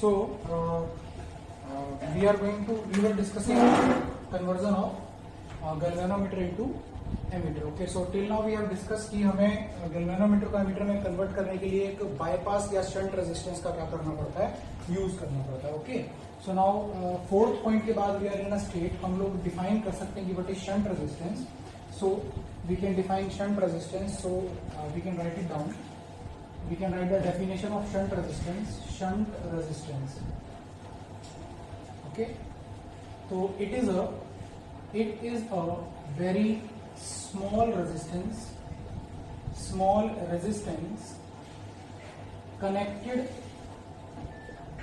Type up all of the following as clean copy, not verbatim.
So we were discussing conversion of galvanometer into ammeter. Okay, so till now we have discuss कि हमें galvanometer को ammeter में convert करने के लिए एक बाईपास या शंट रेजिस्टेंस का क्या करना पड़ता है, यूज करना पड़ता है. Okay, so now fourth point के बाद we are in a state हम लोग डिफाइन कर सकते हैं कि what is shunt resistance. So we can define shunt resistance. So we can write it down. We can write the definition of shunt resistance. Shunt resistance, okay, तो it is a very small resistance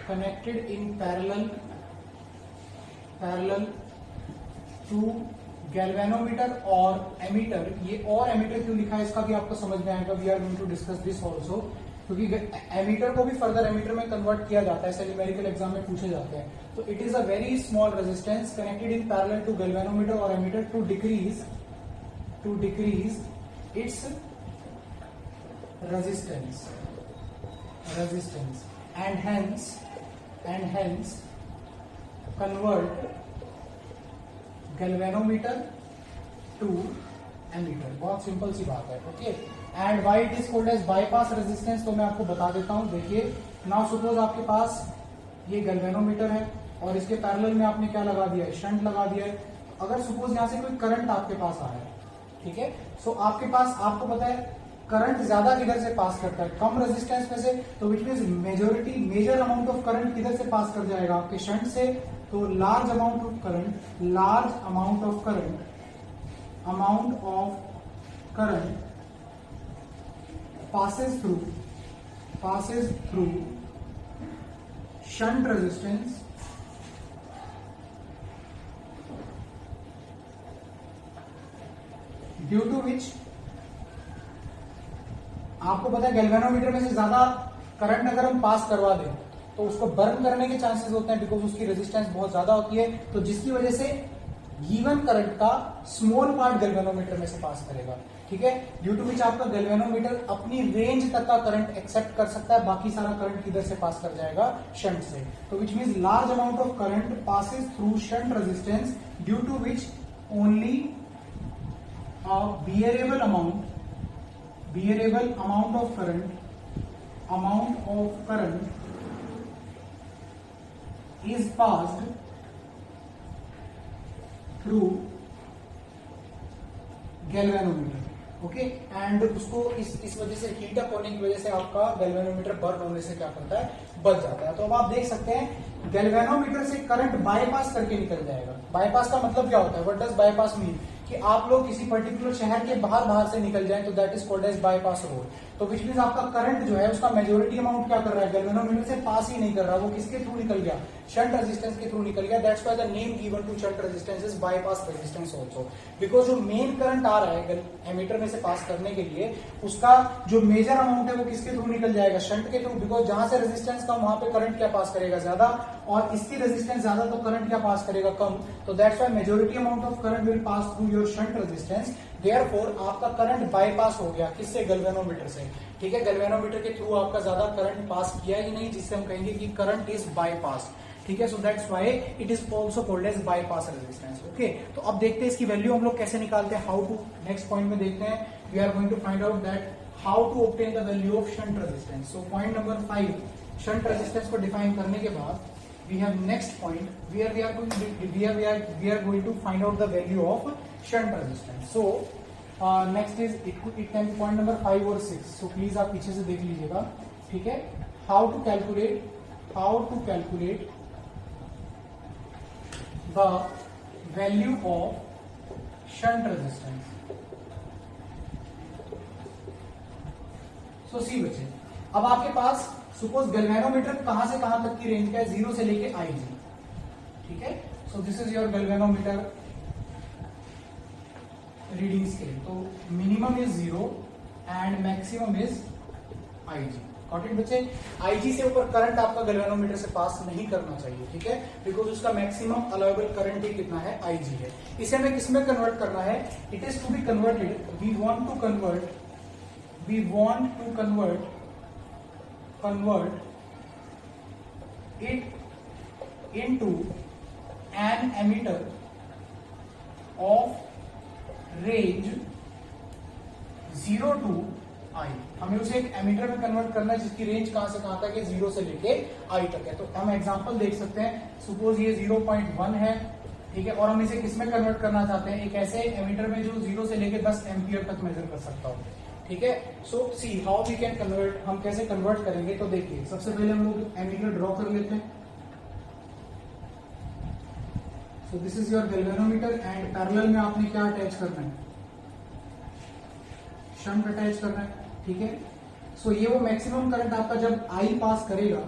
connected in parallel to galvanometer or emitter. ये और ammeter क्यों लिखा है इसका भी आपको समझ में आएगा. We are going to discuss this also, क्योंकि एमीटर को भी फर्दर एमीटर में कन्वर्ट किया जाता है, ऐसे न्यूमेरिकल एग्जाम में पूछे जाते हैं. तो it is a very small resistance connected in parallel to galvanometer or emitter to decrease its resistance and hence convert galvanometer to emitter. बहुत सिंपल सी बात है. Okay, and why it is called as bypass resistance, तो मैं आपको बता देता हूं. देखिए, नाउ सपोज आपके पास ये गैल्वेनोमीटर है और इसके पैरेलल में आपने क्या लगा दिया है, शंट लगा दिया है. अगर सपोज यहां से कोई करंट आपके पास आ रहा है, ठीक है, सो आपके पास, आपको पता है करंट ज्यादा किधर से पास करता है, कम रेजिस्टेंस में से, तो which means major amount of current किधर से पास कर जाएगा, आपके शंट से. तो large amount of current passes through shunt resistance due to which, आपको पता है गैल्वेनोमीटर में से ज्यादा करंट अगर हम पास करवा दें तो उसको बर्न करने के चांसेस होते हैं, बिकॉज उसकी रेजिस्टेंस बहुत ज्यादा होती है. तो जिसकी वजह से गिवन करंट का स्मॉल पार्ट गैल्वेनोमीटर में से पास करेगा. ठीक है, ड्यू टू विच आपका गैल्वेनोमीटर अपनी रेंज तक का करंट एक्सेप्ट कर सकता है, बाकी सारा करंट किधर से पास कर जाएगा, शंट से. तो which means large amount of current passes through shunt resistance due to which only a bearable amount of current is passed through galvanometer. Okay, and उसको इस वजह से हीट अप होने की वजह से आपका गैल्वेनोमीटर बर्न होने से क्या करता है, बच जाता है. तो अब आप देख सकते हैं गैल्वेनोमीटर से करंट बाईपास करके निकल जाएगा. बाईपास का मतलब क्या होता है, व्हाट डज बाईपास मीन, कि आप लोग किसी पर्टिकुलर शहर के बाहर से निकल जाएं तो that is called as bypass road. तो विच मींस आपका करंट जो है उसका मेजोरिटी अमाउंट क्या कर रहा है, गैल्वेनोमीटर से पास ही नहीं कर रहा, वो किसके थ्रू निकल गया, शंट रेजिस्टेंस के थ्रू निकल गया. That's why the name given to shunt resistance is bypass resistance also, because जो मेन करंट आ रहा है एमीटर में से पास करने के लिए, उसका जो मेजर अमाउंट है वो किसके थ्रू निकल जाएगा, शंट के थ्रू. बिकॉज जहां से रेजिस्टेंस कम वहां पे करंट क्या पास करेगा, ज्यादा, और इसकी रेजिस्टेंस ज्यादा तो करंट क्या पास करेगा, कम. तो that's why majority amount of current will pass through your shunt resistance. Therefore आपका करंट बाईपास हो गया, किससे, गैल्वेनोमीटर से. ठीक है, गैल्वेनोमीटर के थ्रू आपका ज्यादा करंट पास किया ही नहीं, जिससे हम कहेंगे कि करंट इज बाईपास. ठीक है, so that's why it is also called as bypass resistance. Okay, तो अब देखते हैं इसकी वैल्यू हम लोग कैसे निकालते हैं. हाउ टू, नेक्स्ट पॉइंट में देखते हैं. We are going to find out that how to obtain the value of shunt resistance. So point number 5, shunt resistance को डिफाइन करने के बाद we have next point where we are going to find out the value of shunt resistance. So next is it can be point number 5 or 6. So please आप पीछे से देख लीजिएगा. ठीक है, how to calculate the value of shunt resistance. So see बच्चे, अब आपके पास सपोज गैल्वेनोमीटर कहां से कहां तक की रेंज का है, 0 से लेके IG. ठीक है, so this is your galvanometer reading scale. तो minimum is 0 and maximum is IG. Got it बच्चे. IG से ऊपर करंट आपका गैल्वेनोमीटर से पास नहीं करना चाहिए. ठीक है, बिकॉज उसका मैक्सिमम अलाउेबल करंट ही कितना है, IG है. इसे हमें किसमें कन्वर्ट करना है, it is to be converted, we want to convert it into an emitter of range 0 to I। हमें उसे एक एमीटर में कन्वर्ट करना है जिसकी रेंज कहां से कहां तक है, 0 से लेके I तक है। तो हम एग्जांपल देख सकते हैं, सपोज ये 0.1 है, ठीक है, और हम इसे किस में कन्वर्ट करना चाहते हैं, एक ऐसे एमीटर में जो 0 से लेके 10 एम्पियर तक मेजर कर सकता हो, ठीक है। So see how we can convert, हम कैसे कन्वर्ट करेंगे, तो देखिए सबसे पहले हम लोग एमीटर ड्रॉ कर लेते हैं। सो this is your galvanometer and parallel में आपने क्या अटैच करना है, शंट अटैच करना है, ठीक है। सो ये वो मैक्सिमम करंट आपका जब आई पास करेगा,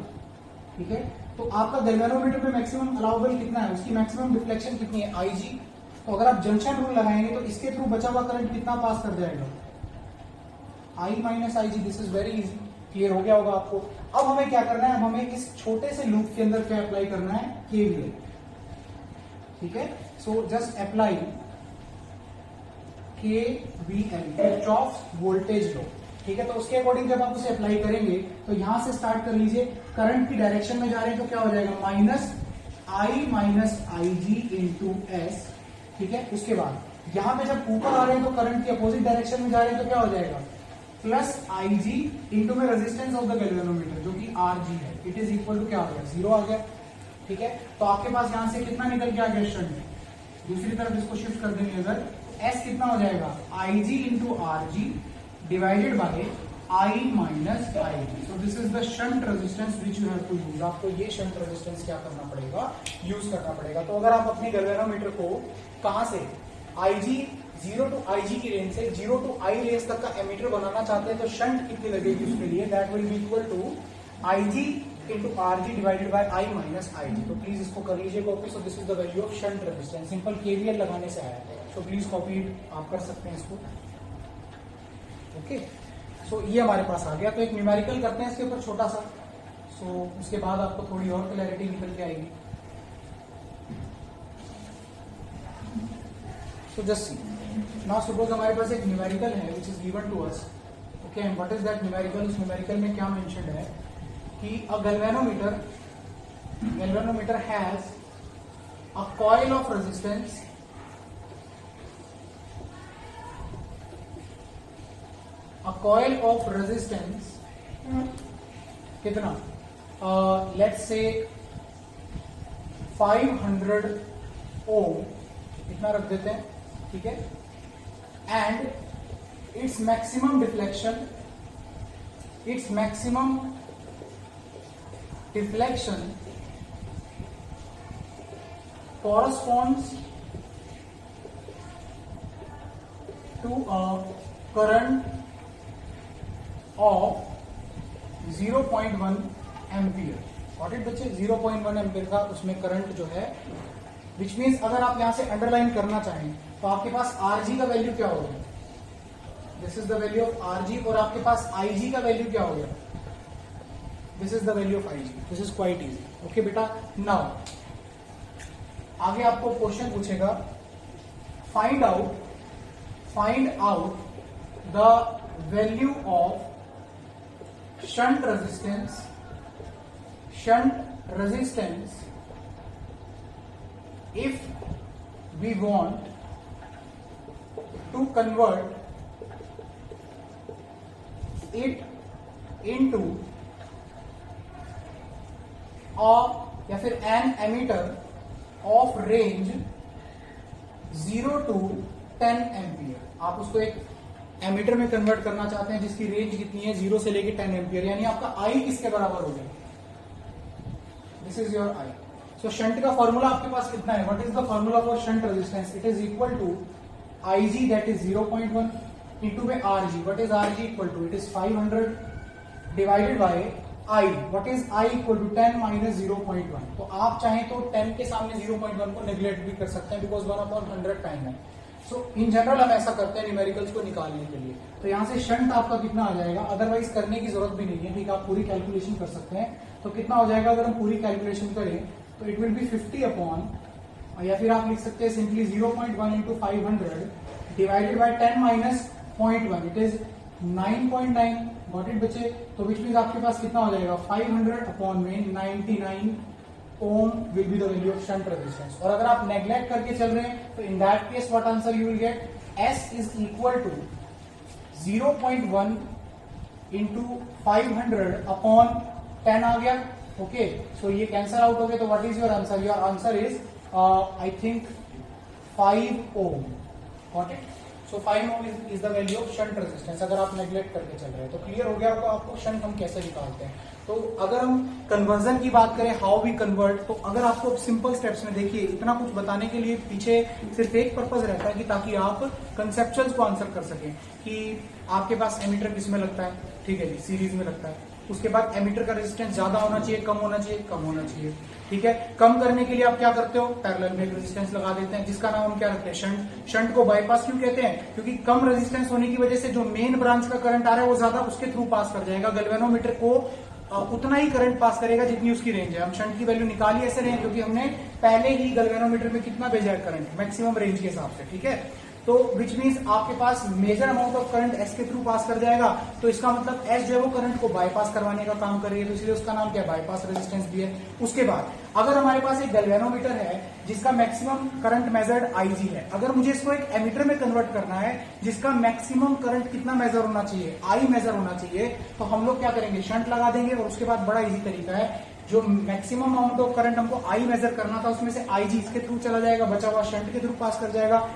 ठीक है, तो आपका गैल्वेनोमीटर में मैक्सिमम अलाउबल कितना है, उसकी मैक्सिमम डिफ्लेक्शन कितनी है, आई जी। तो अगर आप जंक्शन रूल लगाएंगे तो इसके थ्रू बचा हुआ करंट कितना पास कर जाएगा, I minus I G. This is very easy, clear हो गया होगा आपको। अब हमें क्या करना है, अब हमें इस छोटे से लूप के अंदर क्या अप्लाई करना है, केवीएल, ठीक है। So just apply KVL, Kirchhoff's voltage law, ठीक है। तो उसके अकॉर्डिंग जब आप उसे अप्लाई करेंगे तो यहां से स्टार्ट कर लीजिए, करंट की डायरेक्शन में जा रहे हैं तो क्या हो जाएगा, minus I G into S, ठीक है। उसके बाद यहां पे जब ऊपर आ रहे हैं तो करंट की अपोजिट डायरेक्शन में जा रहे हैं तो क्या हो जाएगा, प्लस आई जी इंटू में रेजिस्टेंस ऑफ द गैल्वेनोमीटर जो कि आर जी है, इट इज इक्वल टू क्या हो गया, 0 आ गया, ठीक है। तो आपके पास यहां से कितना निकल के आ गया शंट, दूसरी तरफ इसको शिफ्ट कर देंगे अगर, एस कितना हो जाएगा, I G into R G divided by I minus I G. So this is the shunt resistance which you have to use. आपको ये शंट रेजिस्टेंस क्या करना पड़ेगा, यूज करना पड़ेगा। तो अगर आप अपने गैल्वेनोमीटर को कहां से, आई जी 0 टू आई जी की रेंज से 0 टू आई रेंज तक का एमीटर बनाना चाहते हैं तो शंट कितनी लगेगी उसके लिए, that will be equal to I G into R G divided by I minus I G. तो प्लीज इसको कर लीजिए copy. So this is the value of shunt resistance, simple KVL लगाने से आया है। सो प्लीज कॉपी आप कर सकते हैं इसको, ओके। सो ये हमारे पास आ गया। तो एक न्यूमेरिकल करते हैं इसके ऊपर छोटा सा, सो उसके बाद आपको थोड़ी और क्लैरिटी निकल के आएगी। So just see now, suppose हमारे पास एक न्यूमेरिकल है which is given to us, okay, and what is that numerical. उस न्यूमेरिकल में क्या मेंशन्ड है कि a galvanometer has a coil of resistance कितना, लेट्स से 500 ओम इतना रख देते हैं, ठीक है, and it's maximum deflection corresponds to a current of 0.1 ampere. What it बच्चे, 0.1 एम्पियर का उसमें करंट जो है, विच मीन्स अगर आप यहां से अंडरलाइन करना चाहें तो आपके पास आरजी का वैल्यू क्या होगा, this is the value of RG, और आपके पास आईजी का वैल्यू क्या हो गया, this is the value of IG. This is quite easy, okay बेटा। नाउ आगे आपको क्वेश्चन पूछेगा, find out the value of shunt resistance if we want to convert it into या फिर an emitter of range 0 to 10 ampere. आप उसको एक ammeter में कन्वर्ट करना चाहते हैं जिसकी रेंज कितनी है, 0 से लेके 10 एम्पियर, यानी आपका आई किसके बराबर हो गया, this is your I. So shunt का फॉर्मूला आपके पास कितना है, what is the formula for shunt resistance, it is equal to I G that is 0.1 into में R G, what is R G equal to, it is 500 divided by I, what is I equal to 10 minus 0.1। तो आप चाहें तो 10 के सामने 0.1 को neglect भी कर सकते हैं बिकॉज 1/100 टाइम है। सो इन जनरल हम ऐसा करते हैं न्यूमेरिकल्स को निकालने के लिए। तो यहां से शंट आपका कितना आ जाएगा, अदरवाइज करने की जरूरत भी नहीं है, ठीक है, आप पूरी कैलकुलेशन कर सकते हैं। तो कितना हो जाएगा अगर हम पूरी कैलकुलेशन करें तो इट विल बी 50 अपॉन, या फिर आप लिख सकते हैं simply 0.1 into 500 divided bye 10 minus 0.1, it is 9.9, got it बच्चे? तो विच मींस आपके पास कितना हो जाएगा 500 अपॉन में 99 ohm will be the value of shunt resistance. और अगर आप नेग्लेक्ट करके चल रहे हैं तो in that case what answer you will get, S is equal to 0.1 into 500 upon 10 आ गया। ओके, सो ये कैंसल आउट हो गया, तो what is your answer? Your answer is I think 5 ohm. Got it? So 5 ohm is the value of shunt resistance अगर आप neglect करके चल रहे हैं। तो क्लियर हो गया आपको शंट हम कैसे निकालते हैं। तो अगर हम कन्वर्जन की बात करें, हाउ वी कन्वर्ट, तो अगर आपको सिंपल स्टेप्स में देखिए, इतना कुछ बताने के लिए पीछे सिर्फ एक पर्पज रहता है कि ताकि आप कंसेप्चुअल्स को आंसर कर सकें कि आपके पास एमीटर किस में लगता है, ठीक है जी, सीरीज में लगता है। उसके बाद एमीटर का रेजिस्टेंस ज्यादा होना चाहिए, कम होना चाहिए, कम होना चाहिए, ठीक है। कम करने के लिए आप क्या करते हो, पैरेलल में एक रेजिस्टेंस लगा देते हैं जिसका नाम हम क्या रखते हैं, शंट। शंट को बाईपास क्यों कहते हैं? क्योंकि कम रेजिस्टेंस होने की वजह से जो मेन ब्रांच का करंट आ रहा है वो ज्यादा उसके थ्रू पास कर जाएगा। गैल्वेनोमीटर को उतना ही करंट पास करेगा जितनी उसकी रेंज है। हम शंट की वैल्यू निकाल ही ऐसे रहे हैं क्योंकि हमने पहले ही गैल्वेनोमीटर में कितना भेजा है करंट, मैक्सिमम रेंज के हिसाब से, ठीक है। तो विच मीन्स आपके पास major amount of current S के थ्रू पास कर जाएगा, तो इसका मतलब एस जो है वो करंट को बाईपास करवाने का काम करेगी, तो इसलिए उसका नाम क्या है, बाईपास रेजिस्टेंस भी है। उसके बाद अगर हमारे पास एक गैल्वेनोमीटर है जिसका मैक्सिमम करंट मेजर्ड आईजी है, अगर मुझे इसको एक एमीटर में कन्वर्ट करना है जिसका मैक्सिमम करंट कितना मेजर होना चाहिए, आई मेजर होना चाहिए, तो हम लोग क्या करेंगे, शंट लगा देंगे। और उसके बाद बड़ा इजी तरीका है, जो मैक्सिमम अमाउंट ऑफ करंट हमको आई मेजर करना था उसमें से आईजी इसके थ्रू चला जाएगा, बचा हुआ शंट के थ्रू पास कर जाएगा।